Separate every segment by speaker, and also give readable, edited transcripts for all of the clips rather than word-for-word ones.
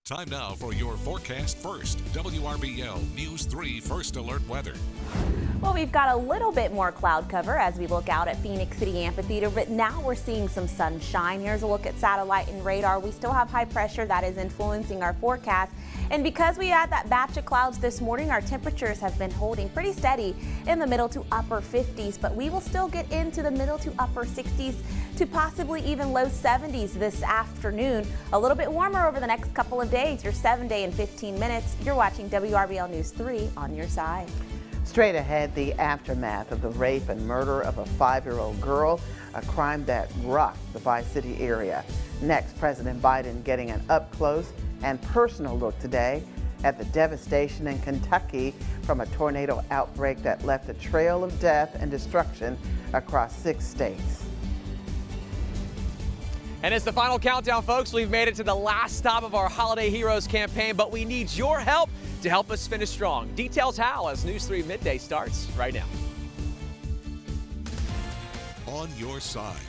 Speaker 1: Time now for your forecast first. WRBL News 3 First Alert Weather.
Speaker 2: Well, we've got a little bit more cloud cover as we look out at Phoenix City Amphitheater, but now we're seeing some sunshine. Here's a look at satellite and radar. We still have high pressure that is influencing our forecast. And because we had that batch of clouds this morning, our temperatures have been holding pretty steady in the middle to upper 50s, but we will still get into the middle to upper 60s to possibly even low 70s this afternoon. A little bit warmer over the next couple of days. Your 7-day in 15 minutes. You're watching WRBL News 3 on your side.
Speaker 3: Straight ahead, the aftermath of the rape and murder of a 5-year-old girl, a crime that rocked the Bi-City area. Next, President Biden getting an up-close and personal look today at the devastation in Kentucky from a tornado outbreak that left a trail of death and destruction across 6 states.
Speaker 4: And it's the final countdown, folks. We've made it to the last stop of our Holiday Heroes campaign, but we need your help to help us finish strong. Details how as News 3 Midday starts right now.
Speaker 1: On your side,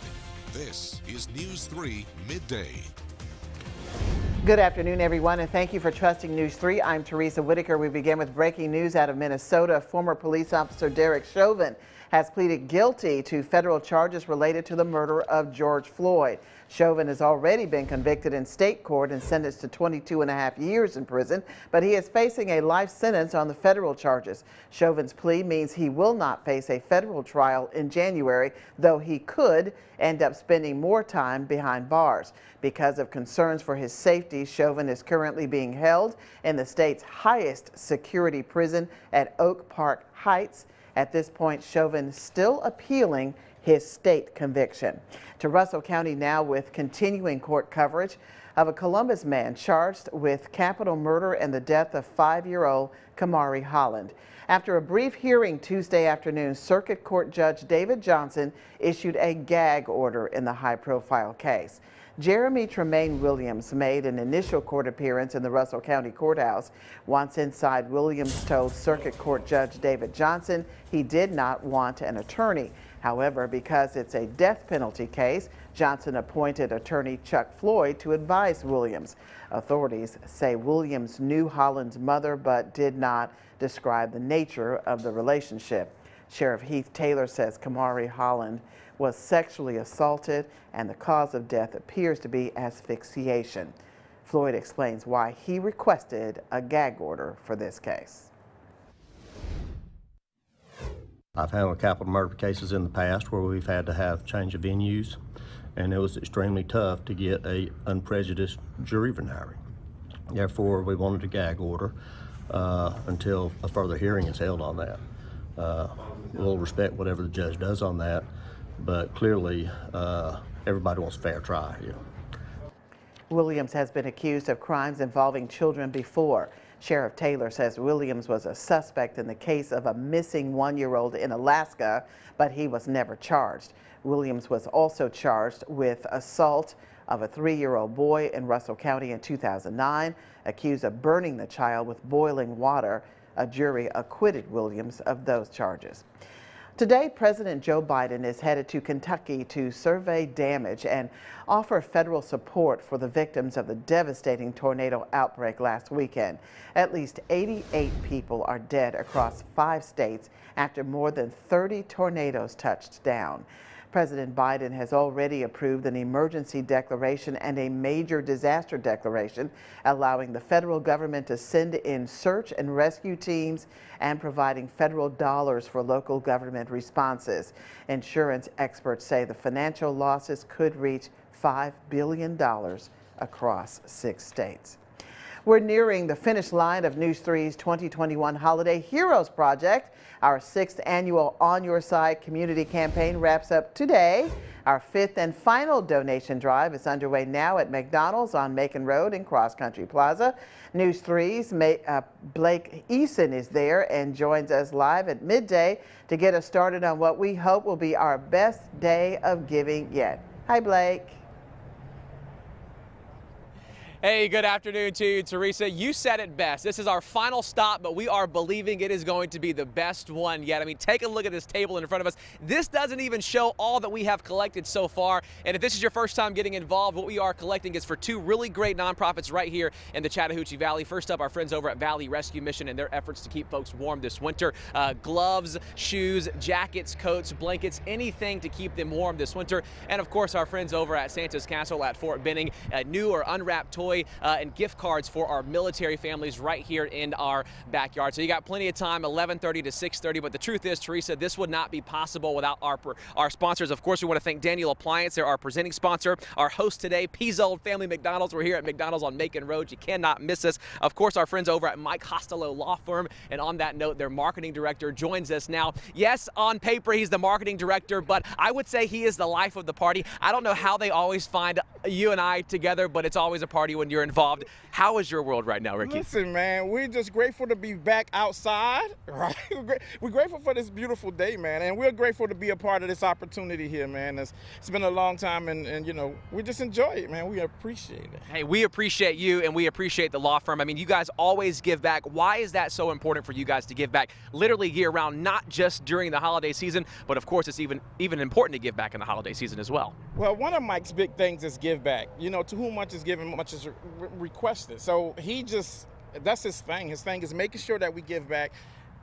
Speaker 1: this is News 3 Midday.
Speaker 3: Good afternoon, everyone, and thank you for trusting News 3. I'm Teresa Whitaker. We begin with breaking news out of Minnesota. Former police officer Derek Chauvin has pleaded guilty to federal charges related to the murder of George Floyd. Chauvin has already been convicted in state court and sentenced to 22.5 years in prison, but he is facing a life sentence on the federal charges. Chauvin's plea means he will not face a federal trial in January, though he could end up spending more time behind bars. Because of concerns for his safety, Chauvin is currently being held in the state's highest security prison at Oak Park Heights. At this point, Chauvin still appealing his state conviction. To Russell County now with continuing court coverage of a Columbus man charged with capital murder and the death of 5-year-old Kamari Holland. After a brief hearing Tuesday afternoon, Circuit Court Judge David Johnson issued a gag order in the high-profile case. Jeremy Tremaine Williams made an initial court appearance in the Russell County Courthouse. Once inside, Williams told Circuit Court Judge David Johnson he did not want an attorney. However, because it's a death penalty case, Johnson appointed attorney Chuck Floyd to advise Williams. Authorities say Williams knew Holland's mother but did not describe the nature of the relationship. Sheriff Heath Taylor says Kamari Holland was sexually assaulted and the cause of death appears to be asphyxiation. Floyd explains why he requested a gag order for this case.
Speaker 5: I've handled capital murder cases in the past where we've had to have change of venues, and it was extremely tough to get a unprejudiced jury venire. Therefore, we wanted a gag order until a further hearing is held on that. We'll respect whatever the judge does on that, but clearly everybody wants a fair trial here.
Speaker 3: Williams has been accused of crimes involving children before. Sheriff Taylor says Williams was a suspect in the case of a missing 1-year-old in Alaska, but he was never charged. Williams was also charged with assault of a 3-year-old boy in Russell County in 2009, accused of burning the child with boiling water. A jury acquitted Williams of those charges. Today, President Joe Biden is headed to Kentucky to survey damage and offer federal support for the victims of the devastating tornado outbreak last weekend. At least 88 people are dead across 5 states after more than 30 tornadoes touched down. President Biden has already approved an emergency declaration and a major disaster declaration, allowing the federal government to send in search and rescue teams and providing federal dollars for local government responses. Insurance experts say the financial losses could reach $5 billion across 6 states. We're nearing the finish line of News 3's 2021 Holiday Heroes Project. Our 6th annual On Your Side community campaign wraps up today. Our 5th and final donation drive is underway now at McDonald's on Macon Road in Cross Country Plaza. News 3's Blake Eason is there and joins us live at midday to get us started on what we hope will be our best day of giving yet. Hi, Blake.
Speaker 4: Hey, good afternoon to you, Teresa. You said it best. This is our final stop, but we are believing it is going to be the best one yet. I mean, take a look at this table in front of us. This doesn't even show all that we have collected so far. And if this is your first time getting involved, what we are collecting is for two really great nonprofits right here in the Chattahoochee Valley. First up, our friends over at Valley Rescue Mission and their efforts to keep folks warm this winter. Gloves, shoes, jackets, coats, blankets, anything to keep them warm this winter. And of course, our friends over at Santa's Castle at Fort Benning, a new or unwrapped toy and gift cards for our military families right here in our backyard. So you got plenty of time, 11:30 to 6:30. But the truth is, Teresa, this would not be possible without our sponsors. Of course, we want to thank Daniel Appliance. They're our presenting sponsor. Our host today, P's Old Family McDonald's. We're here at McDonald's on Macon Road. You cannot miss us. Of course, our friends over at Mike Costello Law Firm. And on that note, their marketing director joins us now. Yes, on paper, he's the marketing director, but I would say he is the life of the party. I don't know how they always find you and I together, but it's always a party when you're involved. How is your world right now, Ricky?
Speaker 6: Listen, man, we're just grateful to be back outside, right? We're grateful for this beautiful day, man, and we're grateful to be a part of this opportunity here, man. It's been a long time, and you know, we just enjoy it, man. We appreciate it.
Speaker 4: Hey, we appreciate you, and we appreciate the law firm. I mean, you guys always give back. Why is that so important for you guys to give back literally year-round, not just during the holiday season, but of course, it's even important to give back in the holiday season as well?
Speaker 6: Well, one of Mike's big things is give back. You know, to whom much is given, much is requested. So that's his thing. His thing is making sure that we give back.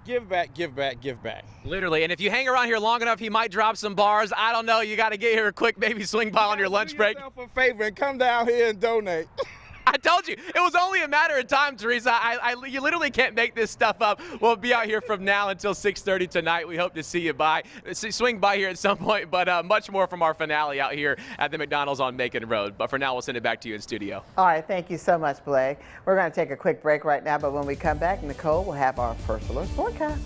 Speaker 6: Give back, give back, give back.
Speaker 4: Literally, and if you hang around here long enough, he might drop some bars. I don't know. You got to get here quick, maybe swing by on your lunch break.
Speaker 6: Do yourself a favor and come down here and donate.
Speaker 4: I told you, it was only a matter of time, Teresa. You literally can't make this stuff up. We'll be out here from now until 6:30 tonight. We hope to see you swing by here at some point, but much more from our finale out here at the McDonald's on Macon Road. But for now, we'll send it back to you in studio.
Speaker 3: All right, thank you so much, Blake. We're going to take a quick break right now, but when we come back, Nicole will have our first alert forecast.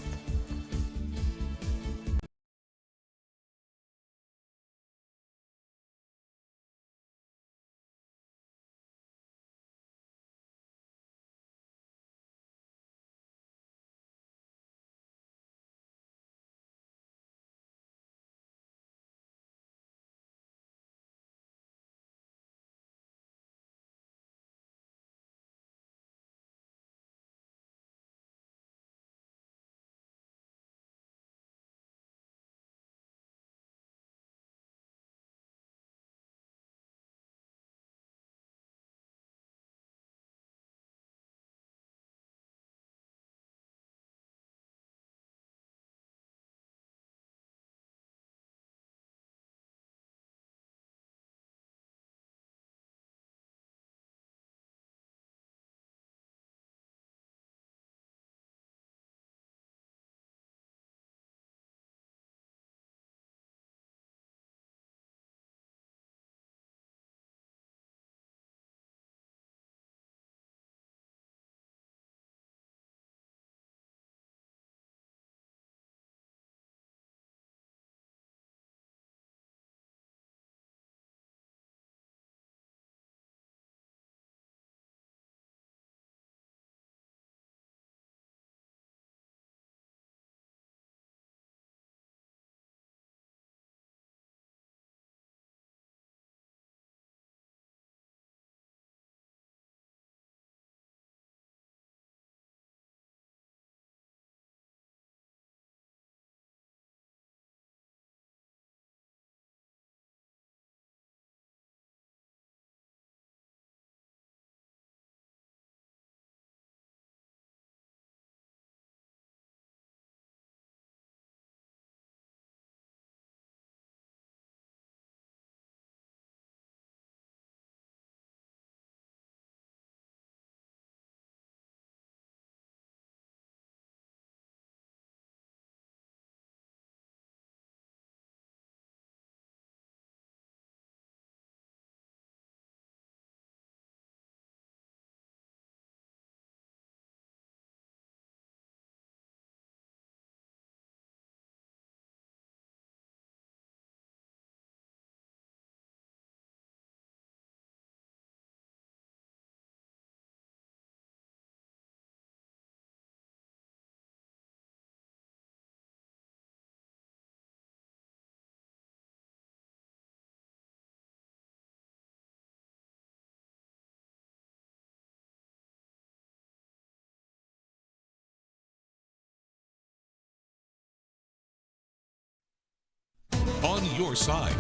Speaker 1: on your side.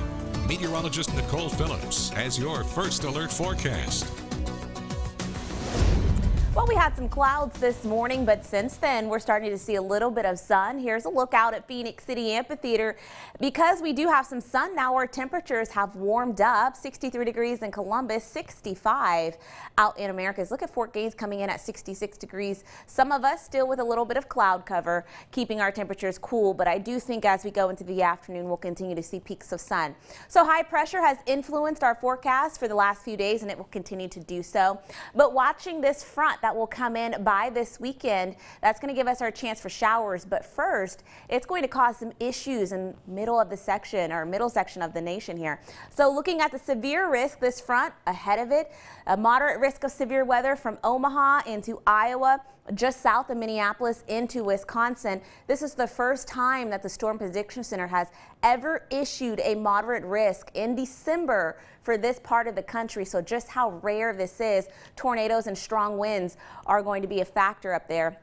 Speaker 1: Meteorologist Nicole Phillips has your first alert forecast.
Speaker 2: Well, we had some clouds this morning, but since then we're starting to see a little bit of sun. Here's a look out at Phoenix City Amphitheater. Because we do have some sun now, our temperatures have warmed up. 63 degrees in Columbus, 65 out in Americas. Look at Fort Gaines coming in at 66 degrees. Some of us still with a little bit of cloud cover, keeping our temperatures cool, but I do think as we go into the afternoon, we'll continue to see peaks of sun. So high pressure has influenced our forecast for the last few days, and it will continue to do so. But watching this front that will come in by this weekend, that's going to give us our chance for showers. But first, it's going to cause some issues in middle of the section or middle section of the nation here. So looking at the severe risk, this front ahead of it, a moderate risk of severe weather from Omaha into Iowa, just south of Minneapolis into Wisconsin. This is the first time that the Storm Prediction Center has ever issued a moderate risk in December for this part of the country. So just how rare this is. Tornadoes and strong winds are going to be a factor up there.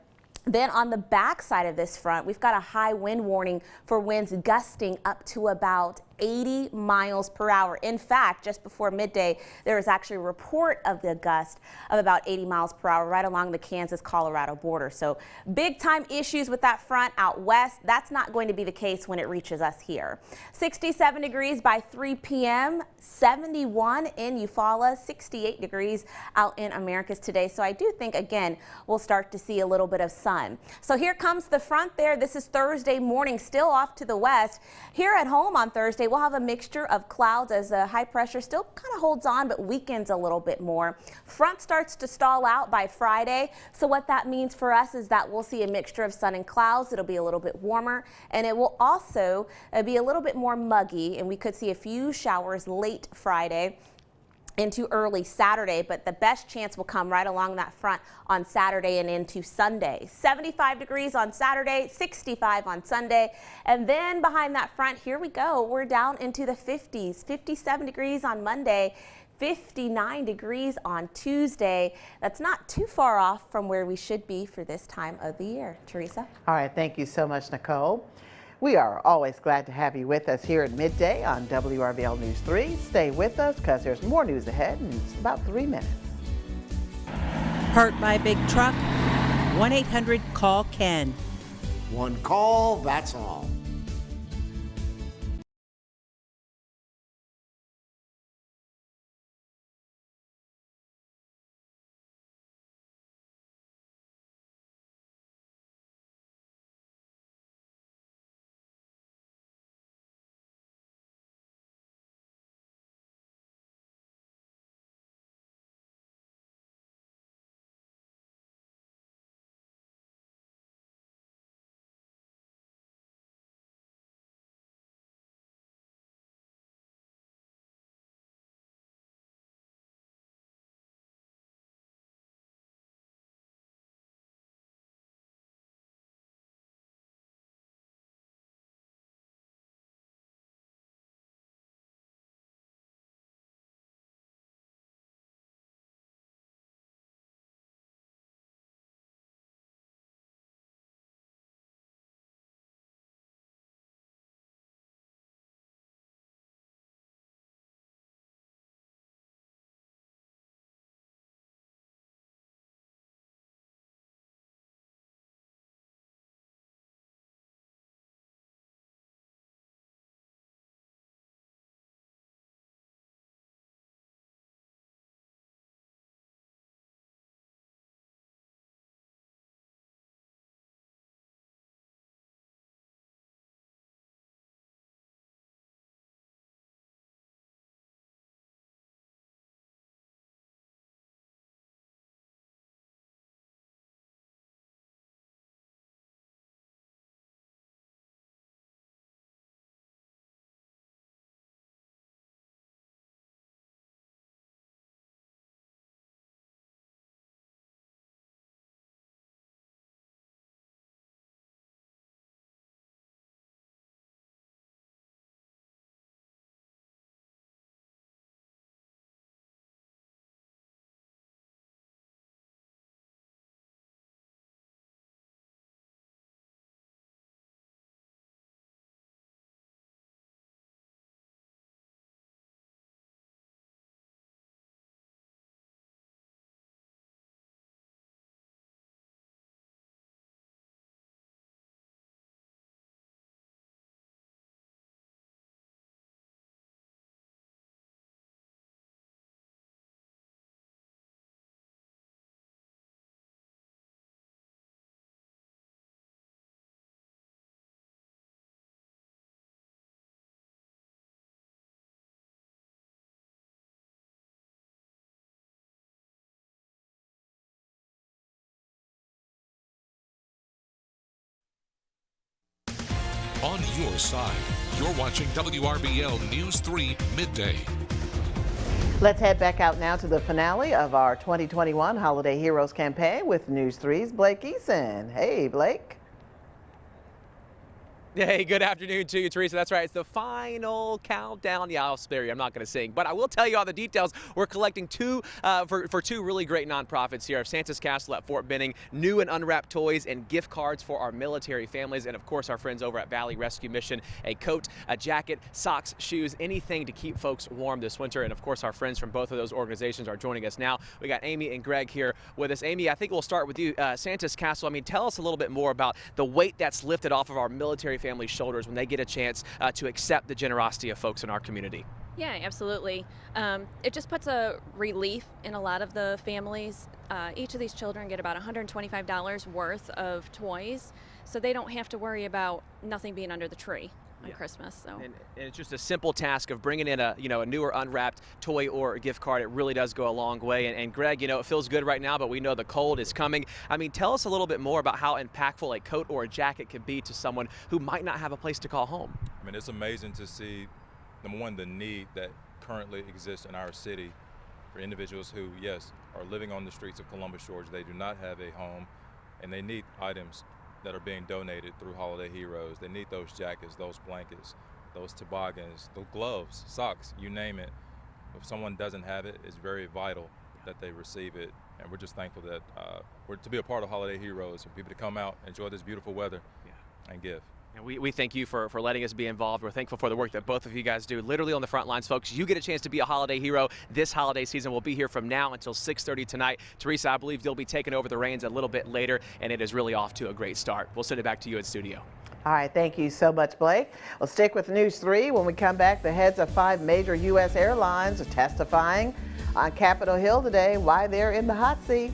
Speaker 2: Then on the back side of this front, we've got a high wind warning for winds gusting up to about 80 miles per hour. In fact, just before midday, there was actually a report of the gust of about 80 miles per hour right along the Kansas-Colorado border. So big time issues with that front out west. That's not going to be the case when it reaches us here. 67 degrees by 3 p.m., 71 in Eufaula, 68 degrees out in Americas today. So I do think, again, we'll start to see a little bit of sun. So here comes the front there. This is Thursday morning, still off to the west. Here at home on Thursday, we'll have a mixture of clouds as the high pressure still kind of holds on but weakens a little bit more. Front starts to stall out by Friday. So what that means for us is that we'll see a mixture of sun and clouds. It'll be a little bit warmer, and it will also be a little bit more muggy, and we could see a few showers late Friday into early Saturday, but the best chance will come right along that front on Saturday and into Sunday. 75 degrees on Saturday, 65 on Sunday, and then behind that front, here we go, we're down into the 50s, 57 degrees on Monday, 59 degrees on Tuesday. That's not too far off from where we should be for this time of the year. Teresa?
Speaker 3: All right, thank you so much, Nicole. We are always glad to have you with us here at Midday on WRVL News 3. Stay with us because there's more news ahead in about 3 minutes.
Speaker 7: Hurt by a big truck? 1-800-CALL-KEN.
Speaker 8: One call, that's all.
Speaker 1: on your side. You're watching WRBL News 3 Midday.
Speaker 3: Let's head back out now to the finale of our 2021 Holiday Heroes campaign with News 3's Blake Eason. Hey, Blake.
Speaker 4: Hey, good afternoon to you, Teresa. That's right. It's the final countdown. Yeah, I'll spare you. I'm not going to sing, but I will tell you all the details. We're collecting for two really great nonprofits here of Santa's Castle at Fort Benning, new and unwrapped toys and gift cards for our military families, and of course our friends over at Valley Rescue Mission, a coat, a jacket, socks, shoes, anything to keep folks warm this winter. And of course our friends from both of those organizations are joining us now. We got Amy and Greg here with us. Amy, I think we'll start with you. Santa's Castle, I mean, tell us a little bit more about the weight that's lifted off of our military families' shoulders when they get a chance to accept the generosity of folks in our community.
Speaker 9: Yeah, absolutely. It just puts a relief in a lot of the families. Each of these children get about $125 worth of toys, so they don't have to worry about nothing being under the tree on Christmas. So.
Speaker 4: And it's just a simple task of bringing in a newer unwrapped toy or a gift card. It really does go a long way. And Greg, it feels good right now, but we know the cold is coming. I mean, tell us a little bit more about how impactful a coat or a jacket could be to someone who might not have a place to call home.
Speaker 10: I mean, it's amazing to see, number one, the need that currently exists in our city for individuals who, yes, are living on the streets of Columbus, Georgia. They do not have a home, and they need items that are being donated through Holiday Heroes. They need those jackets, those blankets, those toboggans, the gloves, socks, you name it. If someone doesn't have it, it's very vital that they receive it. And we're just thankful that we're to be a part of Holiday Heroes, for people to come out, enjoy this beautiful weather, and give.
Speaker 4: And we thank you for letting us be involved. We're thankful for the work that both of you guys do, literally on the front lines, folks. You get a chance to be a holiday hero this holiday season. We'll be here from now until 6:30 tonight. Teresa, I believe you'll be taking over the reins a little bit later, and it is really off to a great start. We'll send it back to you in studio.
Speaker 3: All right, thank you so much, Blake. We'll stick with News 3. When we come back, the heads of 5 major U.S. airlines are testifying on Capitol Hill today why they're in the hot seat.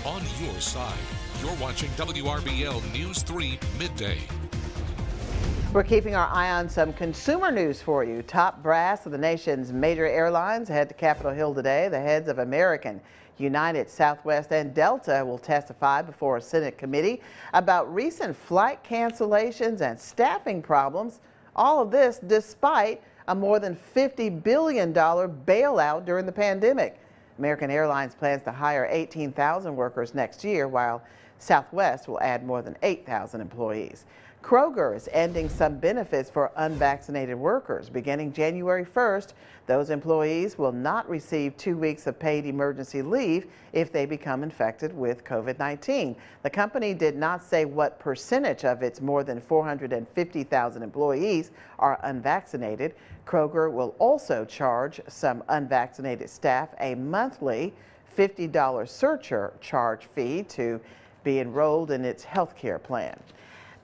Speaker 1: On your side, you're watching WRBL News 3 Midday.
Speaker 3: We're keeping our eye on some consumer news for you. Top brass of the nation's major airlines head to Capitol Hill today. The heads of American, United, Southwest, and Delta will testify before a Senate committee about recent flight cancellations and staffing problems. All of this despite a more than $50 billion bailout during the pandemic. American Airlines plans to hire 18,000 workers next year, while Southwest will add more than 8,000 employees. Kroger is ending some benefits for unvaccinated workers. Beginning January 1st, those employees will not receive 2 weeks of paid emergency leave if they become infected with COVID-19. The company did not say what percentage of its more than 450,000 employees are unvaccinated. Kroger will also charge some unvaccinated staff a monthly $50 surcharge fee to be enrolled in its health care plan.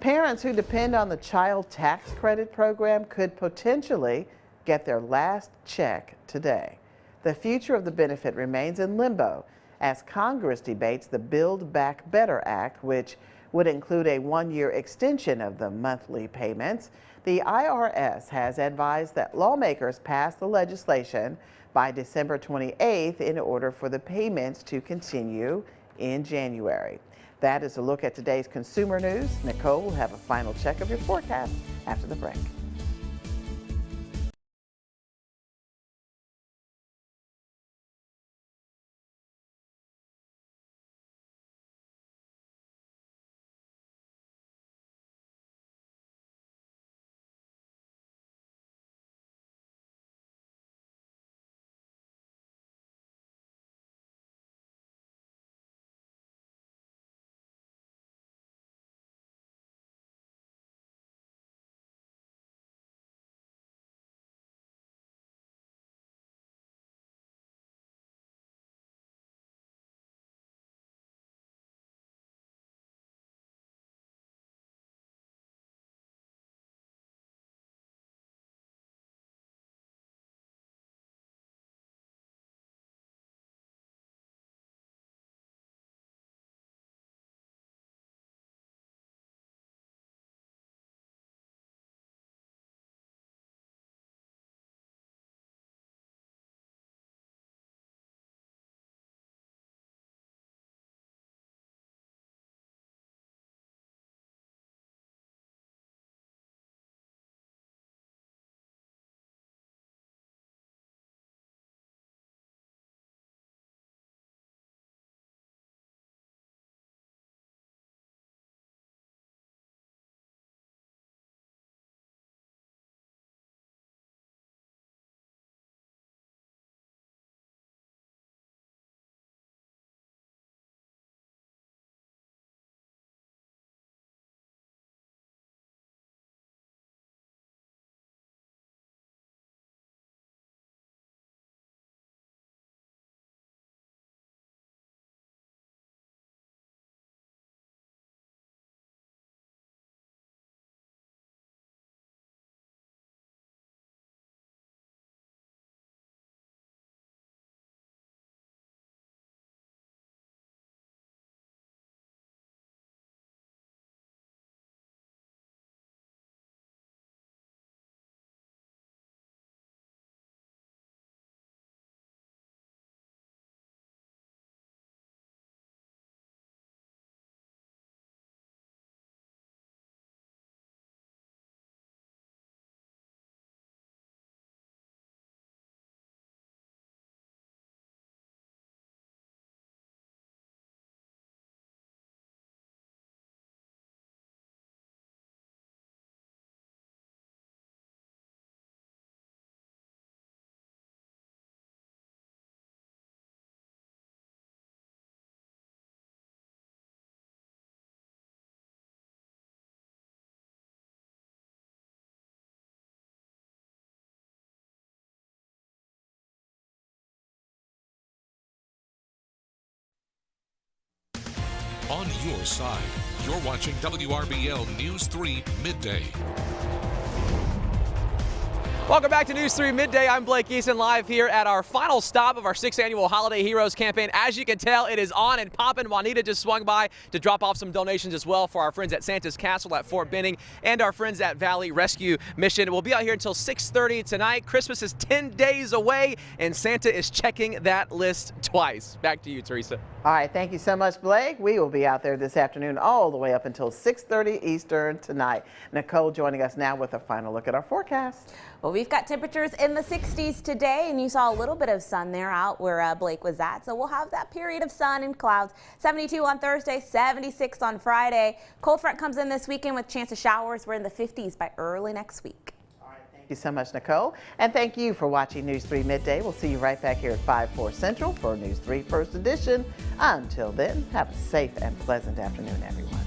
Speaker 3: Parents who depend on the Child Tax Credit program could potentially get their last check today. The future of the benefit remains in limbo as Congress debates the Build Back Better Act, which would include a one-year extension of the monthly payments. The IRS has advised that lawmakers pass the legislation by December 28th in order for the payments to continue in January. That is a look at today's consumer news. Nicole will have a final check of your forecast after the break.
Speaker 1: On your side, you're watching WRBL News 3 Midday.
Speaker 4: Welcome back to News 3 Midday. I'm Blake Eason, live here at our final stop of our 6th annual Holiday Heroes campaign. As you can tell, it is on and popping. Juanita just swung by to drop off some donations as well for our friends at Santa's Castle at Fort Benning and our friends at Valley Rescue Mission. We'll be out here until 6:30 tonight. Christmas is 10 days away, and Santa is checking that list twice. Back to you, Teresa.
Speaker 3: All right, thank you so much, Blake. We will be out there this afternoon all the way up until 6:30 Eastern tonight. Nicole joining us now with a final look at our forecast.
Speaker 2: Well, we've got temperatures in the 60s today, and you saw a little bit of sun there out where Blake was at. So we'll have that period of sun and clouds. 72 on Thursday, 76 on Friday. Cold front comes in this weekend with chance of showers. We're in the 50s by early next week.
Speaker 3: Thank you so much, Nicole. And thank you for watching News 3 Midday. We'll see you right back here at 5/4 Central for News 3 First Edition. Until then, have a safe and pleasant afternoon, everyone.